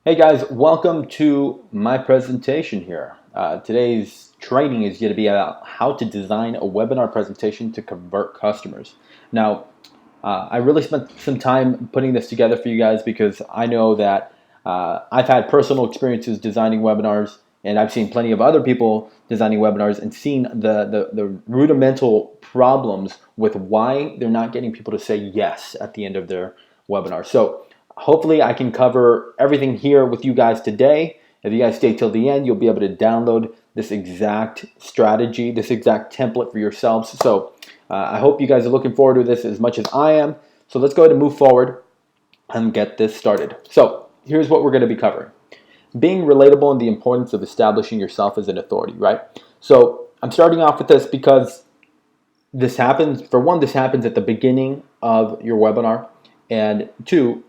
Hey guys, welcome to my presentation here. Today's training is going to be about how to design a webinar presentation to convert customers. Now, I really spent some time putting this together for you guys because I know that I've had personal experiences designing webinars, and I've seen plenty of other people designing webinars and seen the rudimental problems with why they're not getting people to say yes at the end of their webinar. So hopefully I can cover everything here with you guys today. If you guys stay till the end, you'll be able to download this exact strategy, this exact template for yourselves. So I hope you guys are looking forward to this as much as I am. So let's go ahead and move forward and get this started. So here's what we're going to be covering. Being relatable and the importance of establishing yourself as an authority, right? So I'm starting off with this because this happens, for one, this happens at the beginning of your webinar. And two,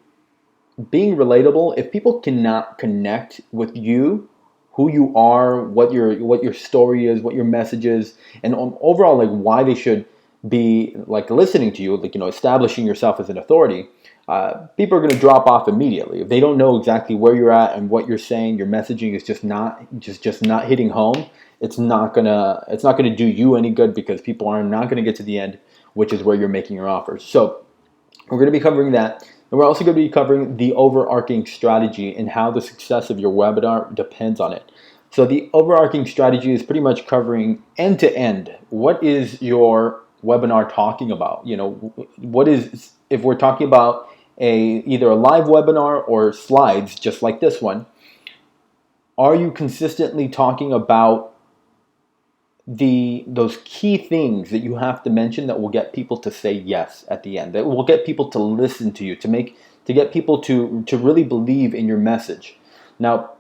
being relatable, if people cannot connect with you, who you are, what your story is, what your message is, and overall like why they should be like listening to you, like establishing yourself as an authority, people are going to drop off immediately if they don't know exactly where you're at and what you're saying. Your messaging is just not hitting home. It's not gonna do you any good because people are not going to get to the end, which is where you're making your offers. So we're going to be covering that. And we're also going to be covering the overarching strategy and how the success of your webinar depends on it. So the overarching strategy is pretty much covering end to end. What is your webinar talking about? What is, if we're talking about either a live webinar or slides just like this one, are you consistently talking about those key things that you have to mention that will get people to say yes at the end, that will get people to listen to you, to get people to really believe in your message. Now,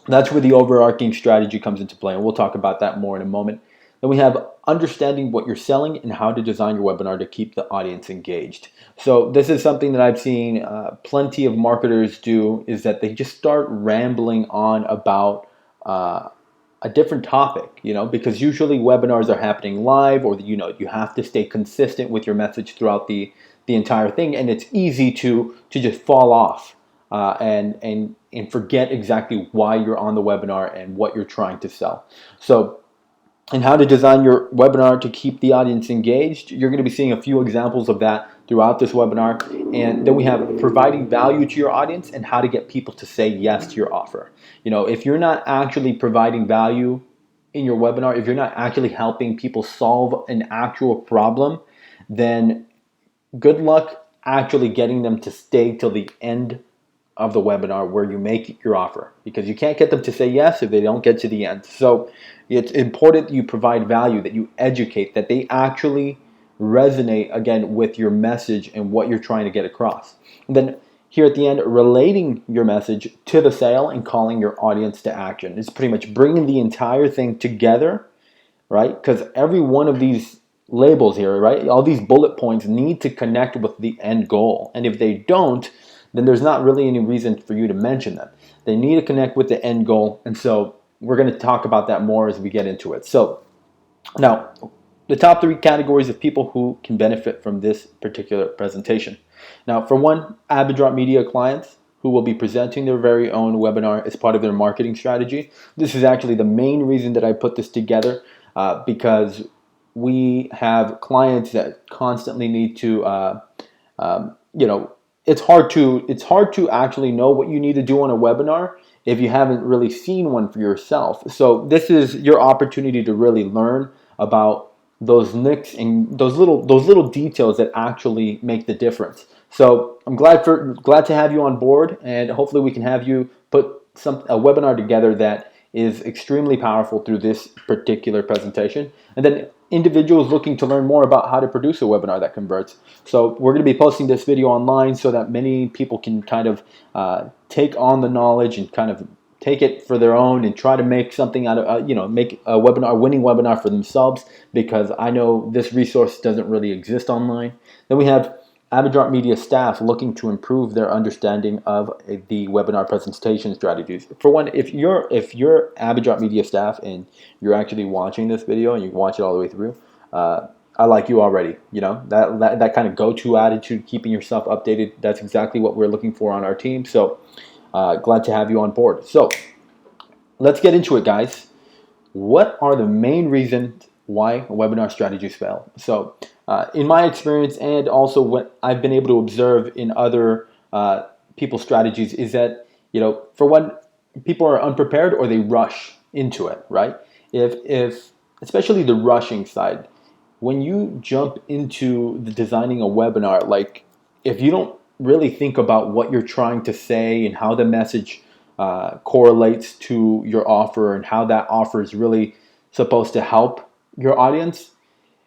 that's where the overarching strategy comes into play, and we'll talk about that more in a moment. Then we have understanding what you're selling and how to design your webinar to keep the audience engaged. So this is something that I've seen plenty of marketers do, is that they just start rambling on about a different topic, because usually webinars are happening live, or you have to stay consistent with your message throughout the entire thing, and it's easy to just fall off and forget exactly why you're on the webinar and what you're trying to sell. So, and how to design your webinar to keep the audience engaged, you're going to be seeing a few examples of that throughout this webinar. And then we have providing value to your audience and how to get people to say yes to your offer. If you're not actually providing value in your webinar, if you're not actually helping people solve an actual problem, then good luck actually getting them to stay till the end of the webinar where you make your offer, because you can't get them to say yes if they don't get to the end. So it's important that you provide value, that you educate, that they actually resonate again with your message and what you're trying to get across. And then here at the end, relating your message to the sale and calling your audience to action. It's pretty much bringing the entire thing together, right? Because every one of these labels here, right, all these bullet points need to connect with the end goal. And if they don't, then there's not really any reason for you to mention them. They need to connect with the end goal. And so we're going to talk about that more as we get into it. So now, the top 3 categories of people who can benefit from this particular presentation. Now, for one, Abendrot Media clients who will be presenting their very own webinar as part of their marketing strategy. This is actually the main reason that I put this together, because we have clients that constantly need to, it's hard to actually know what you need to do on a webinar if you haven't really seen one for yourself. So this is your opportunity to really learn about those nicks and those little details that actually make the difference. So I'm glad to have you on board, and hopefully we can have you put a webinar together that is extremely powerful through this particular presentation. And then individuals looking to learn more about how to produce a webinar that converts. So we're going to be posting this video online so that many people can kind of take on the knowledge and kind of take it for their own and try to make something out of, make a winning webinar for themselves, because I know this resource doesn't really exist online. Then we have Abendrot Media staff looking to improve their understanding of the webinar presentation strategies. For one, if you're Abendrot Media staff and you're actually watching this video and you watch it all the way through, I like you already. That kind of go-to attitude, keeping yourself updated. That's exactly what we're looking for on our team. So glad to have you on board. So let's get into it, guys. What are the main reasons why webinar strategies fail? So, in my experience, and also what I've been able to observe in other people's strategies, is that, for one, people are unprepared or they rush into it, right? If especially the rushing side, when you jump into the designing a webinar, like if you don't really think about what you're trying to say and how the message correlates to your offer and how that offer is really supposed to help your audience,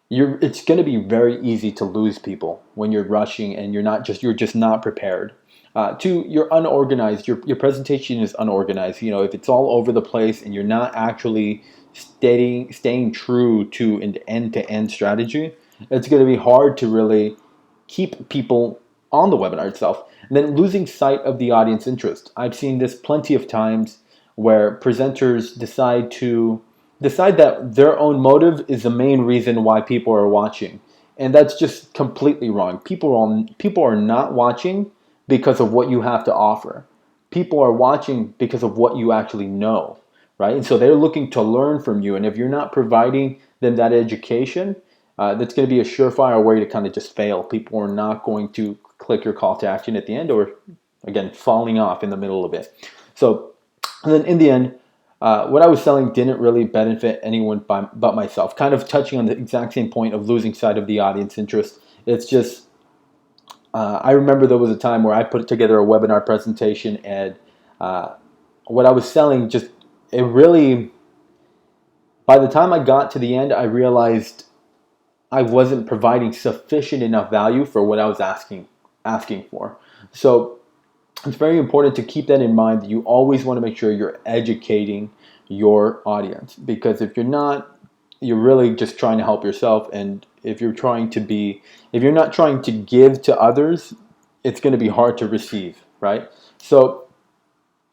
it's going to be very easy to lose people when you're rushing and you're just not prepared. Two, you're unorganized. Your presentation is unorganized. If it's all over the place and you're not actually staying true to an end-to-end strategy, it's going to be hard to really keep people on the webinar itself. And then losing sight of the audience interest. I've seen this plenty of times where presenters decide that their own motive is the main reason why people are watching. And that's just completely wrong. People are not watching because of what you have to offer. People are watching because of what you actually know, right? And so they're looking to learn from you. And if you're not providing them that education, that's going to be a surefire way to kind of just fail. People are not going to click your call to action at the end, or again, falling off in the middle of it. So, and then in the end, what I was selling didn't really benefit anyone but myself. Kind of touching on the exact same point of losing sight of the audience interest. It's just, I remember there was a time where I put together a webinar presentation, and what I was selling by the time I got to the end, I realized I wasn't providing sufficient enough value for what I was asking for. So it's very important to keep that in mind, that you always want to make sure you're educating your audience, because if you're not, you're really just trying to help yourself. And if you're not trying to give to others, it's going to be hard to receive, right? So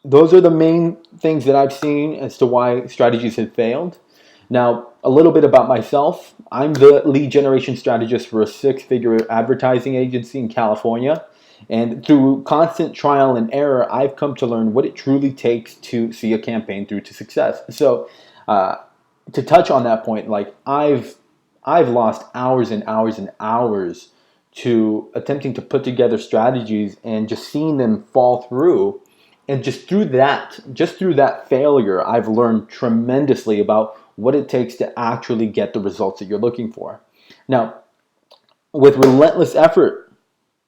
those are the main things that I've seen as to why strategies have failed. Now, a little bit about myself. I'm the lead generation strategist for a 6-figure advertising agency in California. And through constant trial and error, I've come to learn what it truly takes to see a campaign through to success. So, to touch on that point, like I've lost hours and hours and hours to attempting to put together strategies and just seeing them fall through. And just through that failure, I've learned tremendously about what it takes to actually get the results that you're looking for. Now, with relentless effort,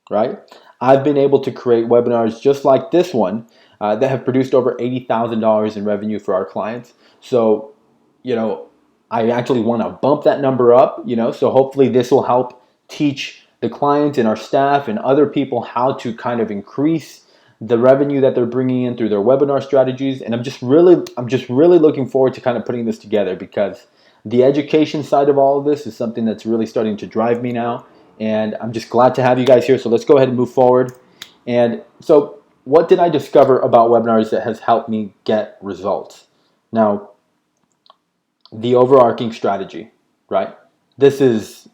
right, I've been able to create webinars just like this one that have produced over $80,000 in revenue for our clients. So, I actually want to bump that number up, so hopefully this will help teach the clients and our staff and other people how to kind of increase the revenue that they're bringing in through their webinar strategies. And I'm just really looking forward to kind of putting this together, because the education side of all of this is something that's really starting to drive me now. And I'm just glad to have you guys here. So let's go ahead and move forward. And so what did I discover about webinars that has helped me get results? Now, the overarching strategy, right? This is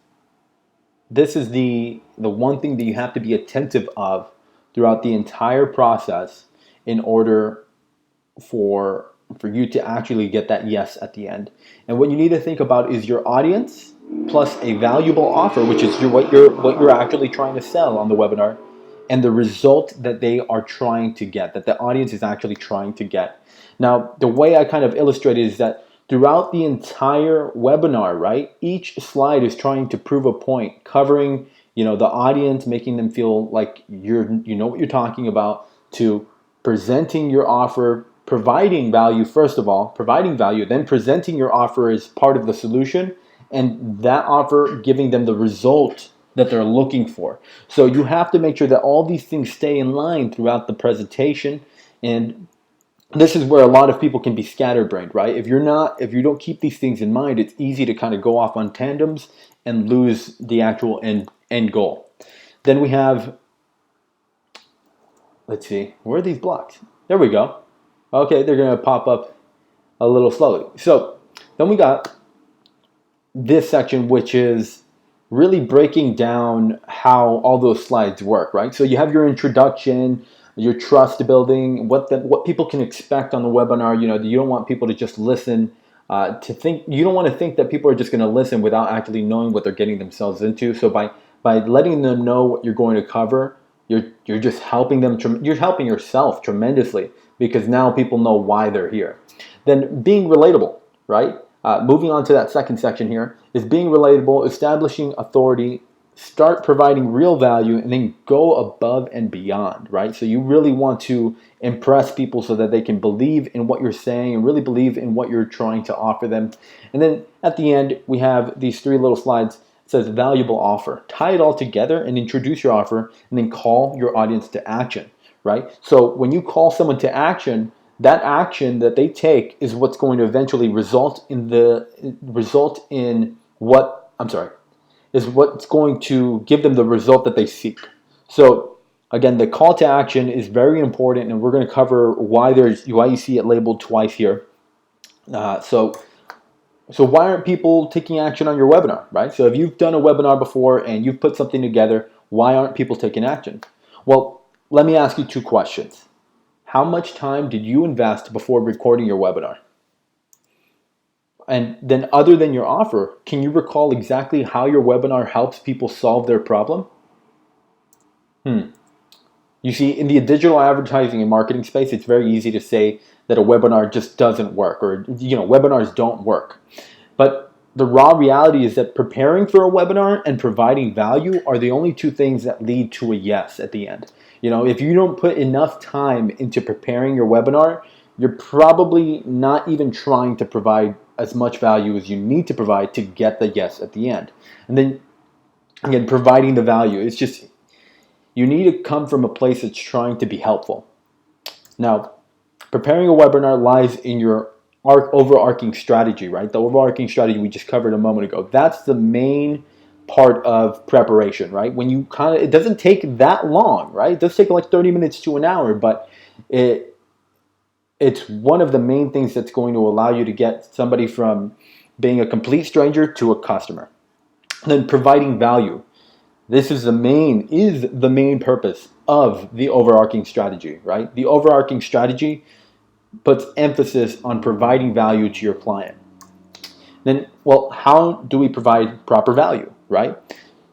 the one thing that you have to be attentive of throughout the entire process in order for you to actually get that yes at the end. And what you need to think about is your audience plus a valuable offer, which is what you're actually trying to sell on the webinar, and the result that they are trying to get, that the audience is actually trying to get. Now, the way I kind of illustrate it is that throughout the entire webinar, right, each slide is trying to prove a point, covering the audience, making them feel like you know what you're talking about, to presenting your offer, providing value, first of all, then presenting your offer as part of the solution, and that offer giving them the result that they're looking for. So you have to make sure that all these things stay in line throughout the presentation. And this is where a lot of people can be scatterbrained, right? If you don't keep these things in mind, it's easy to kind of go off on tandems and lose the actual end goal. Then we have, let's see, where are these blocks? There we go. Okay, they're going to pop up a little slowly. So then we got this section, which is really breaking down how all those slides work, right? So you have your introduction, your trust building, what people can expect on the webinar. You don't want people to just listen. You don't want to think that people are just going to listen without actually knowing what they're getting themselves into. So by letting them know what you're going to cover, you're just helping them. You're helping yourself tremendously, because now people know why they're here. Then being relatable, right? Moving on to that second section here is being relatable, establishing authority, start providing real value, and then go above and beyond, right? So you really want to impress people so that they can believe in what you're saying and really believe in what you're trying to offer them. And then at the end, we have these 3 little slides. It says valuable offer. Tie it all together and introduce your offer, and then call your audience to action, right? So when you call someone to action, that action that they take is what's going to eventually is what's going to give them the result that they seek. So again, the call to action is very important, and we're going to cover why you see it labeled twice here. So why aren't people taking action on your webinar, right? So if you've done a webinar before and you've put something together, why aren't people taking action? Well, let me ask you 2 questions. How much time did you invest before recording your webinar? And then, other than your offer, can you recall exactly how your webinar helps people solve their problem? You see, in the digital advertising and marketing space, it's very easy to say that a webinar just doesn't work, or webinars don't work. But the raw reality is that preparing for a webinar and providing value are the only 2 things that lead to a yes at the end. If you don't put enough time into preparing your webinar, you're probably not even trying to provide as much value as you need to provide to get the yes at the end. And then, again, providing the value, it's just, you need to come from a place that's trying to be helpful. Now, preparing a webinar lies in your overarching strategy, right? The overarching strategy we just covered a moment ago. That's the main part of preparation, right? When you it doesn't take that long, right? It does take like 30 minutes to an hour, but it's one of the main things that's going to allow you to get somebody from being a complete stranger to a customer. And then providing value. This is the main purpose of the overarching strategy, right? The overarching strategy puts emphasis on providing value to your client. Then, well, how do we provide proper value, right?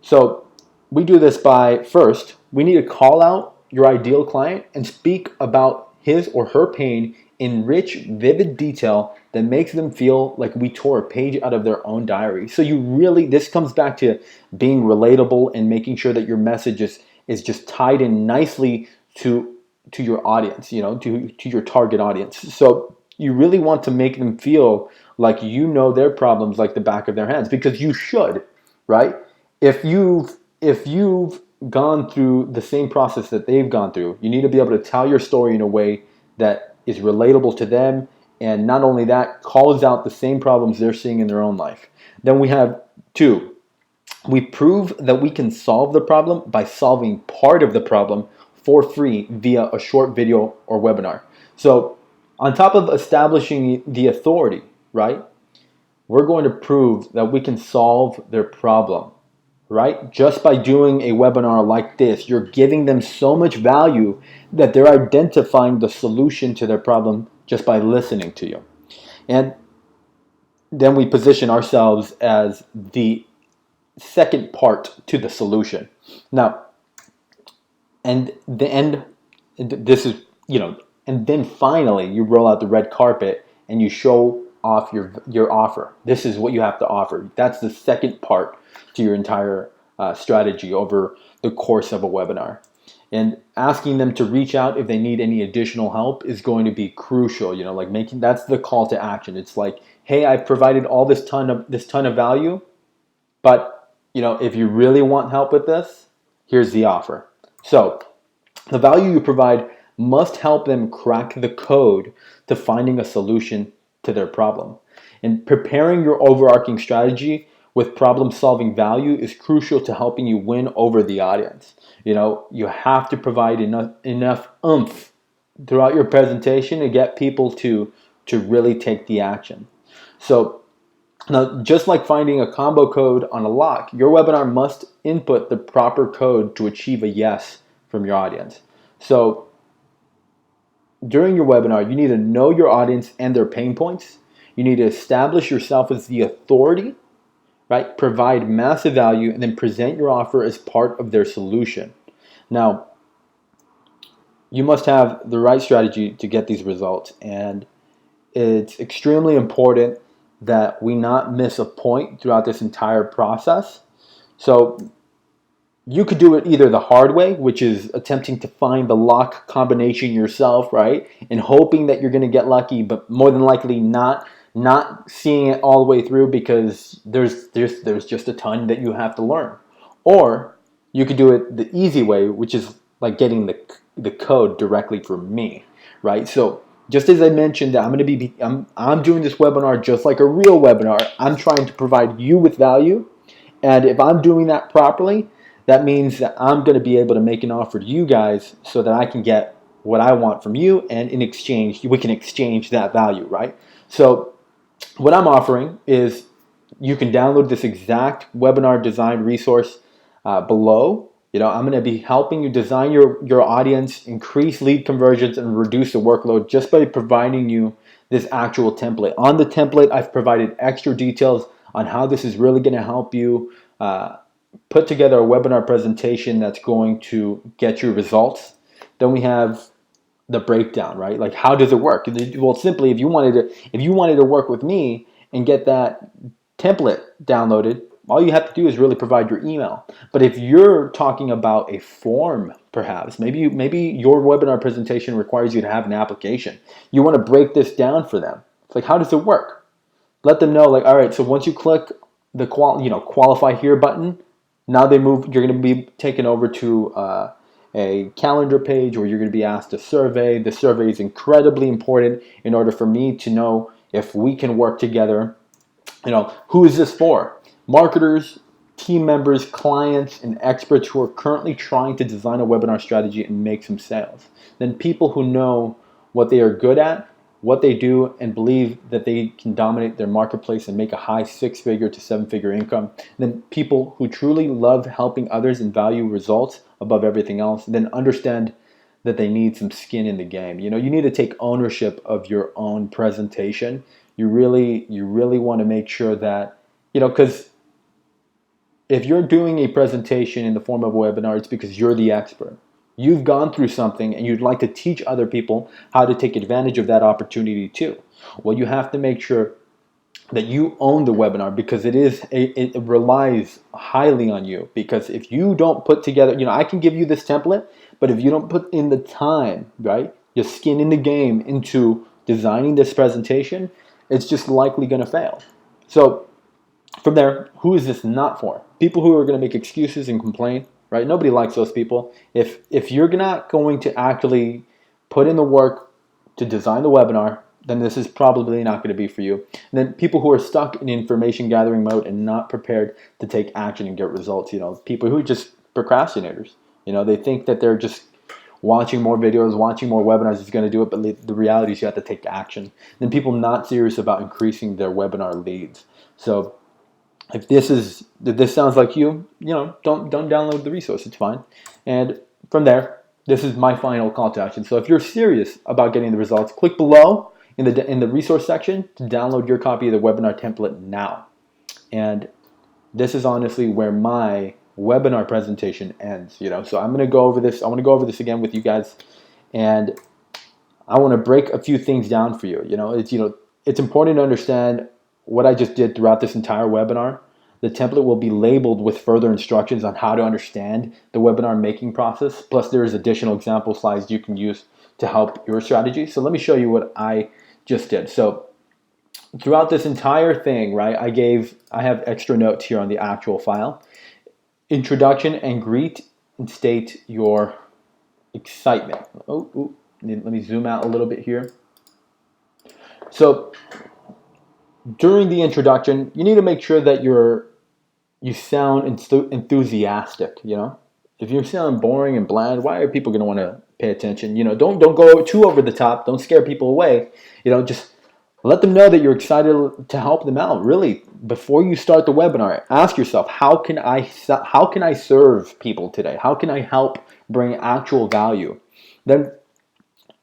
So we do this by, first, we need to call out your ideal client and speak about his or her pain in rich, vivid detail that makes them feel like we tore a page out of their own diary. So this comes back to being relatable and making sure that your message is just tied in nicely to your audience, to your target audience. So you really want to make them feel like their problems like the back of their hands, because you should, right? If you've gone through the same process that they've gone through, you need to be able to tell your story in a way that is relatable to them, and not only that, calls out the same problems they're seeing in their own life. Then we have 2. We prove that we can solve the problem by solving part of the problem for free via a short video or webinar. So on top of establishing the authority, right, we're going to prove that we can solve their problem, right? Just by doing a webinar like this, you're giving them so much value that they're identifying the solution to their problem just by listening to you. And then we position ourselves as the second part to the solution. Now, and then finally you roll out the red carpet and you show off your offer. This is what you have to offer. That's the second part to your entire strategy over the course of a webinar. And asking them to reach out if they need any additional help is going to be crucial. That's the call to action. It's like, hey, I've provided all this ton of value, but if you really want help with this, here's the offer. So the value you provide must help them crack the code to finding a solution to their problem. And preparing your overarching strategy with problem-solving value is crucial to helping you win over the audience. You have to provide enough oomph throughout your presentation to get people to really take the action. So now, just like finding a combo code on a lock, your webinar must input the proper code to achieve a yes from your audience. So during your webinar, you need to know your audience and their pain points. You need to establish yourself as the authority, right? Provide massive value, and then present your offer as part of their solution. Now, you must have the right strategy to get these results, and it's extremely important that we not miss a point throughout this entire process. So you could do it either the hard way, which is attempting to find the lock combination yourself, right? And hoping that you're going to get lucky, but more than likely not seeing it all the way through, because there's just a ton that you have to learn. Or you could do it the easy way, which is like getting the code directly from me, right? So just as I mentioned, I'm doing this webinar just like a real webinar. I'm trying to provide you with value, and if I'm doing that properly, that means that I'm going to be able to make an offer to you guys so that I can get what I want from you, and in exchange, we can exchange that value, right? So what I'm offering is you can download this exact webinar design resource below. I'm going to be helping you design your audience, increase lead conversions, and reduce the workload just by providing you this actual template. On the template, I've provided extra details on how this is really going to help you put together a webinar presentation that's going to get you results. Then we have the breakdown, right? Like, how does it work? Well, simply, if you wanted to work with me and get that template downloaded, all you have to do is really provide your email. But if you're talking about a form, perhaps maybe your webinar presentation requires you to have an application. You want to break this down for them. It's like, how does it work? Let them know, like, all right, so once you click the qualify here button, now you're going to be taken over to a calendar page where you're going to be asked a survey. The survey is incredibly important in order for me to know if we can work together. Who is this for? Marketers, team members, clients, and experts who are currently trying to design a webinar strategy and make some sales. Then people who know what they are good at, what they do, and believe that they can dominate their marketplace and make a high 6-figure to 7-figure income. And then people who truly love helping others and value results above everything else. And then understand that they need some skin in the game. You need to take ownership of your own presentation. You really want to make sure that, because if you're doing a presentation in the form of a webinar, it's because you're the expert. You've gone through something and you'd like to teach other people how to take advantage of that opportunity too. Well, you have to make sure that you own the webinar, because it relies highly on you. Because if you don't put together, I can give you this template, but if you don't put in the time, right, your skin in the game into designing this presentation, it's just likely going to fail. So from there, who is this not for? People who are going to make excuses and complain, right? Nobody likes those people. If you're not going to actually put in the work to design the webinar, then this is probably not going to be for you. And then people who are stuck in information gathering mode and not prepared to take action and get results. People who are just procrastinators. They think that they're just watching more videos, watching more webinars is going to do it, but the reality is you have to take action. Then people not serious about increasing their webinar leads. So if this sounds like you, don't download the resource. It's fine. And from there, this is my final call to action. So if you're serious about getting the results, click below in the resource section to download your copy of the webinar template now. And this is honestly where my webinar presentation ends. So I'm going to go over this. I want to go over this again with you guys, and I want to break a few things down for you. It's important to understand what I just did throughout this entire webinar. The template will be labeled with further instructions on how to understand the webinar making process. Plus, there's additional example slides you can use to help your strategy. So let me show you what I just did. So throughout this entire thing, right, I have extra notes here on the actual file. Introduction and greet and state your excitement. Let me zoom out a little bit here. So during the introduction, you need to make sure that you sound enthusiastic. If you sound boring and bland, why are people going to want to pay attention? Don't go too over the top. Don't scare people away. Just let them know that you're excited to help them out. Really, before you start the webinar, ask yourself, how can I serve people today? How can I help bring actual value? Then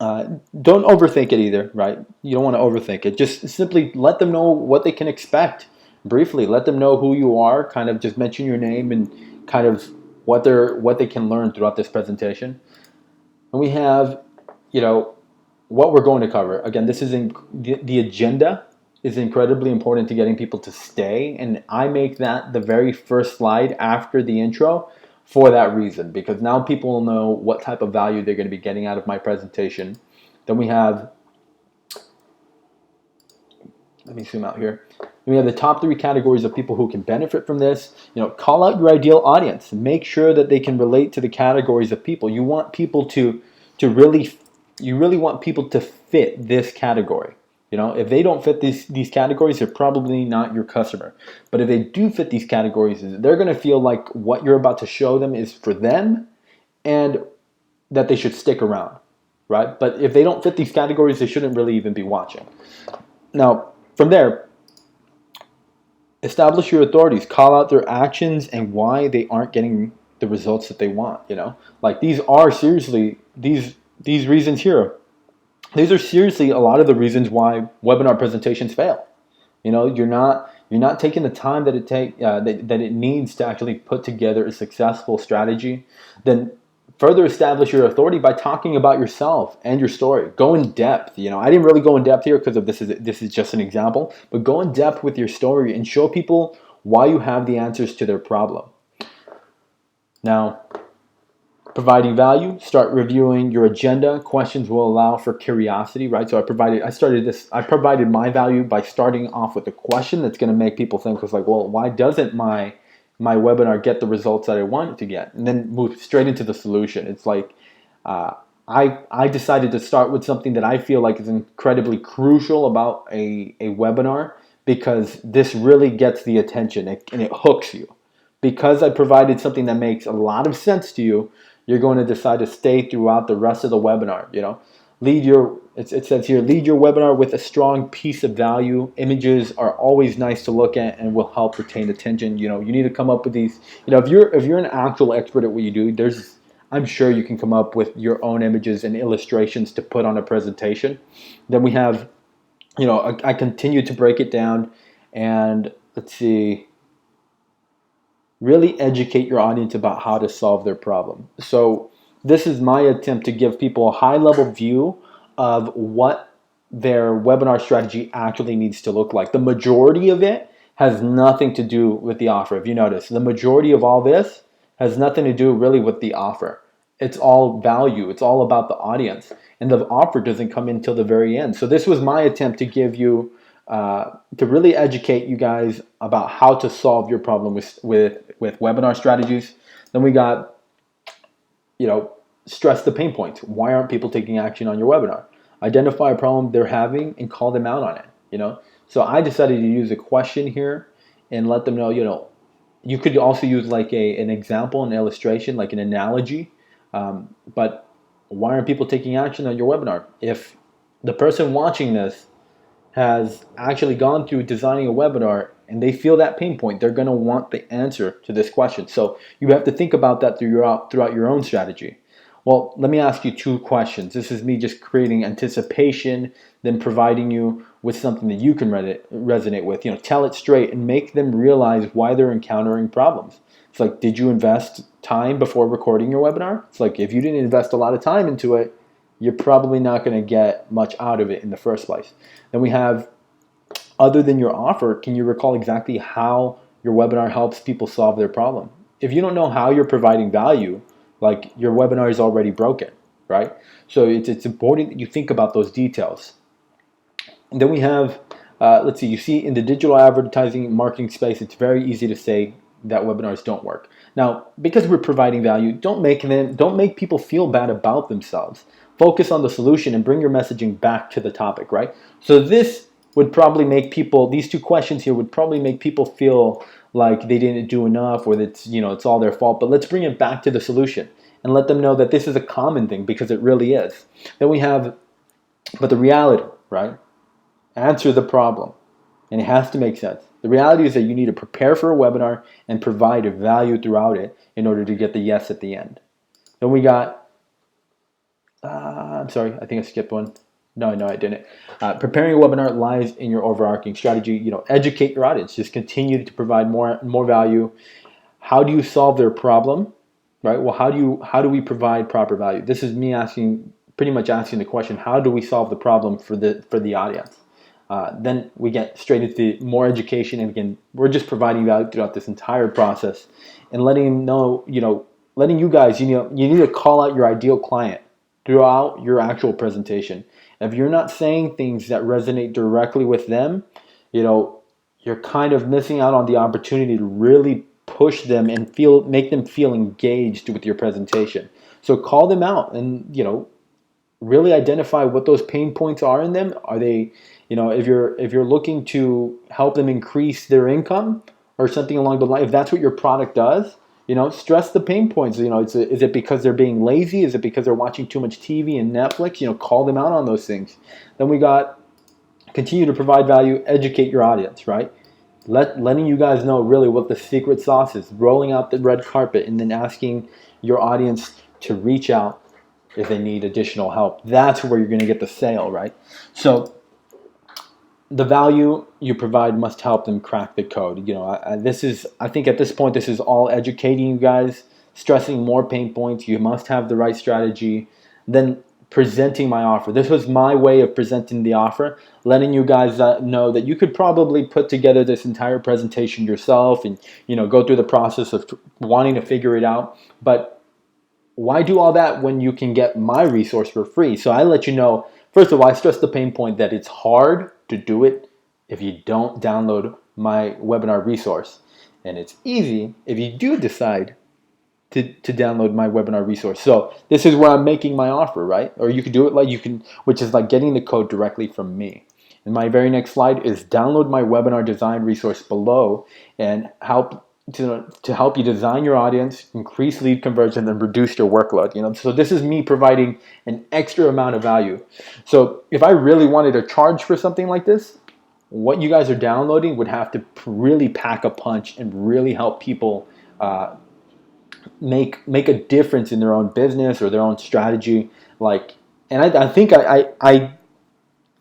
Don't overthink it either, right? You don't want to overthink it. Just simply let them know what they can expect briefly. Let them know who you are. Kind of just mention your name and kind of what they can learn throughout this presentation. And we have, you know, what we're going to cover. Again, this is the agenda is incredibly important to getting people to stay, and I make that the very first slide after the intro for that reason, because now people will know what type of value they're going to be getting out of my presentation. Then we have, let me zoom out here. We have the top 3 categories of people who can benefit from this. Call out your ideal audience. Make sure that they can relate to the categories of people. You want people to really, you really want people to fit this category. If they don't fit these categories, they're probably not your customer. But if they do fit these categories, they're going to feel like what you're about to show them is for them and that they should stick around, right? But if they don't fit these categories, they shouldn't really even be watching. Now, from there, establish your authorities. Call out their actions and why they aren't getting the results that they want. Like these are seriously these reasons here. These are seriously a lot of the reasons why webinar presentations fail. You're not taking the time that it needs to actually put together a successful strategy. Then further establish your authority by talking about yourself and your story. Go in depth. I didn't really go in depth here because this is just an example, but go in depth with your story and show people why you have the answers to their problem. Now, providing value, start reviewing your agenda. Questions will allow for curiosity, right? So I provided my value by starting off with a question that's going to make people think, well, why doesn't my webinar get the results that I want it to get? And then move straight into the solution. It's like I decided to start with something that I feel like is incredibly crucial about a webinar, because this really gets the attention and it hooks you. Because I provided something that makes a lot of sense to you, you're going to decide to stay throughout the rest of the webinar. It says here, lead your webinar with a strong piece of value. Images are always nice to look at and will help retain attention. You need to come up with these. If you're an actual expert at what you do, I'm sure you can come up with your own images and illustrations to put on a presentation. Then we have, I continue to break it down, and let's see. Really educate your audience about how to solve their problem. So this is my attempt to give people a high-level view of what their webinar strategy actually needs to look like. The majority of it has nothing to do with the offer. If you notice, the majority of all this has nothing to do really with the offer. It's all value. It's all about the audience. And the offer doesn't come in until the very end. So this was my attempt to give you to really educate you guys about how to solve your problem with webinar strategies. Then we got, stress the pain points. Why aren't people taking action on your webinar? Identify a problem they're having and call them out on it. So I decided to use a question here and let them know. You could also use like an example, an illustration, like an analogy. But why aren't people taking action on your webinar? If the person watching this has actually gone through designing a webinar and they feel that pain point, they're going to want the answer to this question. So you have to think about that throughout your own strategy. Well, let me ask you 2 questions. This is me just creating anticipation, then providing you with something that you can resonate with. Tell it straight and make them realize why they're encountering problems. It's like, did you invest time before recording your webinar? It's like, if you didn't invest a lot of time into it, you're probably not going to get much out of it in the first place. Then we have, other than your offer, can you recall exactly how your webinar helps people solve their problem? If you don't know how you're providing value, like, your webinar is already broken, right? So it's important that you think about those details. And then we have, let's see, you see in the digital advertising marketing space, it's very easy to say that webinars don't work. Now, because we're providing value, don't make people feel bad about themselves. Focus on the solution and bring your messaging back to the topic, right? So this would probably make people, these 2 questions here would probably make people feel like they didn't do enough, or that it's all their fault. But let's bring it back to the solution and let them know that this is a common thing, because it really is. Then we have, but the reality, right? Answer the problem, and it has to make sense. The reality is that you need to prepare for a webinar and provide value throughout it in order to get the yes at the end. Then we got, I'm sorry, I think I skipped one. No, I didn't. Preparing a webinar lies in your overarching strategy. Educate your audience. Just continue to provide more value. How do you solve their problem? Right. Well, how do we provide proper value? This is me pretty much asking the question: how do we solve the problem for the audience? Then we get straight into more education, and again, we're just providing value throughout this entire process, and letting them know, letting you guys, you need to call out your ideal client throughout your actual presentation. If you're not saying things that resonate directly with them, you know, you're kind of missing out on the opportunity to really push them and make them feel engaged with your presentation. So call them out and, really identify what those pain points are in them. Are they, if you're looking to help them increase their income or something along the line, if that's what your product does, stress the pain points. Is it because they're being lazy? Is it because they're watching too much TV and Netflix? Call them out on those things. Then we got continue to provide value, educate your audience, right? Letting you guys know really what the secret sauce is, rolling out the red carpet, and then asking your audience to reach out if they need additional help. That's where you're going to get the sale, right? So the value you provide must help them crack the code. I think at this point, this is all educating you guys, stressing more pain points. You must have the right strategy. Then presenting my offer. This was my way of presenting the offer, letting you guys know that you could probably put together this entire presentation yourself and, go through the process of wanting to figure it out. But why do all that when you can get my resource for free? So I let you know, first of all, I stress the pain point that it's hard to do it if you don't download my webinar resource. And it's easy if you do decide to download my webinar resource. So this is where I'm making my offer, right? Or you can do it which is like getting the code directly from me. And my very next slide is download my webinar design resource below and help to help you design your audience, increase lead conversion, and reduce your workload. So this is me providing an extra amount of value. So if I really wanted to charge for something like this, what you guys are downloading would have to really pack a punch and really help people make a difference in their own business or their own strategy. And I think I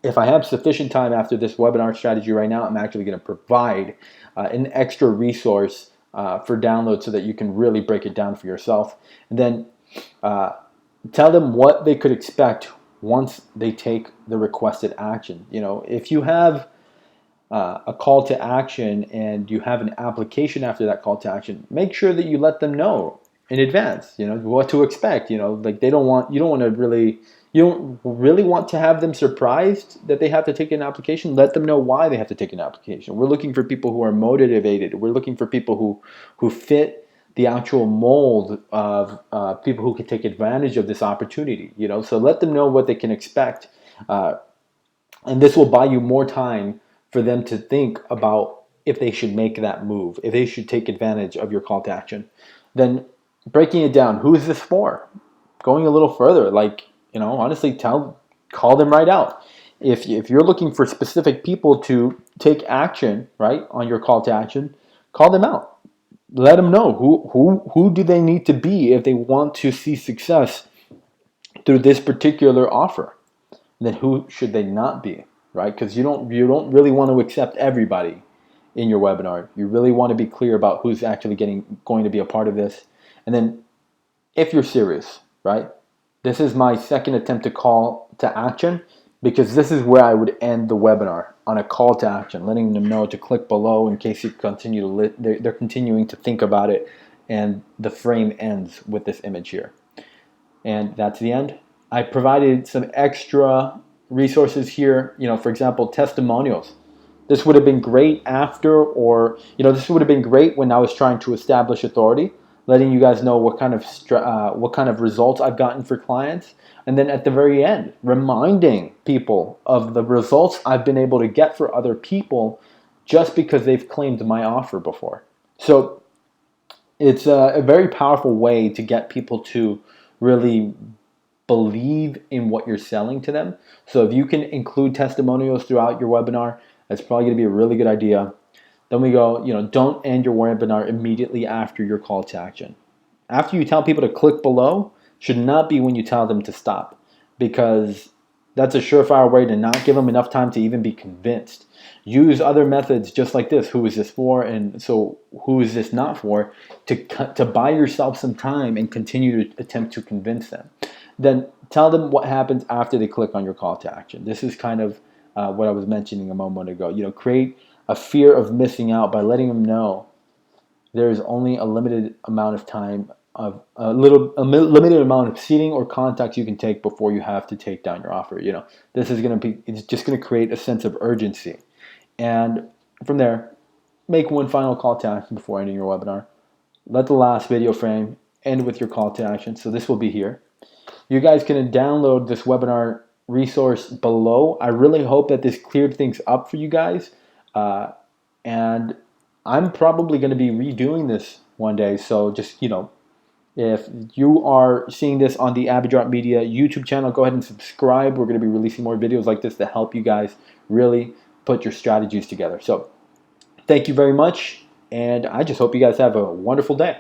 if I have sufficient time after this webinar strategy right now, I'm actually going to provide an extra resource for download so that you can really break it down for yourself. And then tell them what they could expect once they take the requested action. If you have a call to action and you have an application after that call to action, make sure that you let them know in advance, what to expect. You don't really want to have them surprised that they have to take an application. Let them know why they have to take an application. We're looking for people who are motivated. We're looking for people who fit the actual mold of people who can take advantage of this opportunity. So let them know what they can expect, and this will buy you more time for them to think about if they should make that move, if they should take advantage of your call to action. Then breaking it down, who is this for? Going a little further, honestly, call them right out. If you're looking for specific people to take action, right, on your call to action, call them out. Let them know who do they need to be if they want to see success through this particular offer. Then who should they not be, right? Because you don't really want to accept everybody in your webinar. You really want to be clear about who's actually going to be a part of this. And then if you're serious, right? This is my second attempt to call to action, because this is where I would end the webinar, on a call to action, letting them know to click below in case you continue they're continuing to think about it, and the frame ends with this image here. And that's the end. I provided some extra resources here, for example, testimonials. This would have been great this would have been great when I was trying to establish authority, letting you guys know what kind of results I've gotten for clients. And then at the very end, reminding people of the results I've been able to get for other people just because they've claimed my offer before. So it's a very powerful way to get people to really believe in what you're selling to them. So if you can include testimonials throughout your webinar, that's probably going to be a really good idea. Then we go, don't end your webinar immediately after your call to action. After you tell people to click below should not be when you tell them to stop. because that's a surefire way to not give them enough time to even be convinced. Use other methods just like this. Who is this for? And so who is this not for? To buy yourself some time and continue to attempt to convince them. Then tell them what happens after they click on your call to action. This is kind of what I was mentioning a moment ago. Create a fear of missing out by letting them know there's only a limited amount of time of limited amount of seating or contacts you can take before you have to take down your offer. This is it's just going to create a sense of urgency. And from there, make one final call to action before ending your webinar. Let the last video frame end with your call to action. So this will be here. You guys can download this webinar resource below. I really hope that this cleared things up for you guys. And I'm probably going to be redoing this one day. So just, if you are seeing this on the Abendrot Media YouTube channel, go ahead and subscribe. We're going to be releasing more videos like this to help you guys really put your strategies together. So thank you very much, and I just hope you guys have a wonderful day.